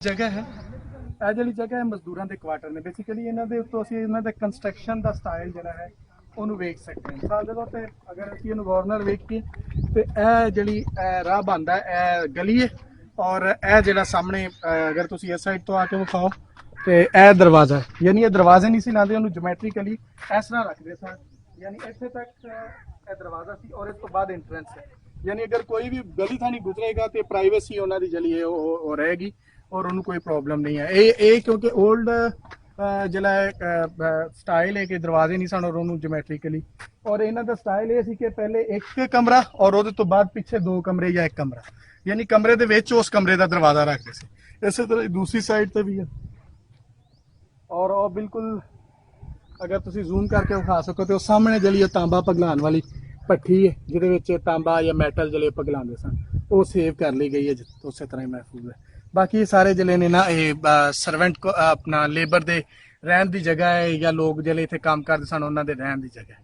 ਜਗ੍ਹਾ ਹੈ ਇਹ ਜਿਹੜੀ ਜਗ੍ਹਾ ਹੈ ਮਜ਼ਦੂਰਾਂ ਦੇ ਕੁਆਟਰ ਨੇ ਬੇਸਿਕਲੀ ਇਹਨਾਂ ਦੇ ਉੱਤੋਂ ਅਸੀਂ ਇਹਨਾਂ ਦੇ ਕੰਸਟਰਕਸ਼ਨ ਦਾ ਸਟਾਈਲ ਜਿਹੜਾ ਹੈ ਉਹਨੂੰ ਵੇਖ ਸਕਦੇ ਹਾਂ। ਮਿਸਾਲ ਦੇ ਤੌਰ ਤੇ ਅਗਰ ਅਸੀਂ ਇਹਨੂੰ ਗੌਰਨਰ ਵੇਖੀਏ ਤੇ ਇਹ ਜਿਹੜੀ ਰਾਹ ਬਣਦਾ ਇਹ ਗਲੀ ਹੈ ਔਰ ਇਹ ਜਿਹੜਾ ਸਾਹਮਣੇ ਅਗਰ ਤੁਸੀਂ ਇਸ ਸਾਈਡ ਤੋਂ ਆ ਕੇ ਵਿਖਾਓ ਤੇ ਇਹ ਦਰਵਾਜ਼ਾ ਯਾਨੀ ਇਹ ਦਰਵਾਜ਼ੇ ਨਹੀਂ ਸੀ ਲਾਉਂਦੇ ਉਹਨੂੰ ਜਿਓਮੈਟ੍ਰੀਕਲੀ ਇਸ ਤਰ੍ਹਾਂ ਰੱਖਦੇ ਸਨ ਯਾਨੀ ਇੱਥੇ ਤੱਕ ਇਹ ਦਰਵਾਜ਼ਾ ਸੀ ਔਰ ਇਸ ਤੋਂ ਬਾਅਦ ਐਂਟਰੈਂਸ ਹੈ ਯਾਨੀ ਅਗਰ ਕੋਈ ਵੀ ਗਲੀ ਥਾਣੀ ਗੁਜ਼ਰੇਗਾ ਤੇ ਪ੍ਰਾਈਵੇਸੀ ਉਹਨਾਂ ਦੀ ਜਿਹੜੀ ਹੈ ਉਹ ਰਹੇਗੀ और उन्होंने कोई प्रॉब्लम नहीं है ये क्योंकि ओल्ड जिला स्टाइल है कि दरवाजे नहीं सन और उन्होंने जोमैट्रिकली और इन्हों का स्टाइल ये कि पहले एक कमरा और वो तो बाद पीछे दो कमरे या एक कमरा यानी कमरे के विच उस कमरे का दरवाजा रखते थे। इस तरह दूसरी साइड पर भी है और बिल्कुल अगर तुम जूम करके विखा सको तो सामने जली तांबा पिघलाने वाली भट्ठी है जिहदे तांबा या मैटल जले पिघलाते सन वो सेव कर ली गई है उस तरह ही महफूज है। बाकी सारे जिले ने ना ये सर्वेंट को अपना लेबर दे रहन की जगह है या लोग जिले इतने काम करते सन उन्होंने रहन की जगह है।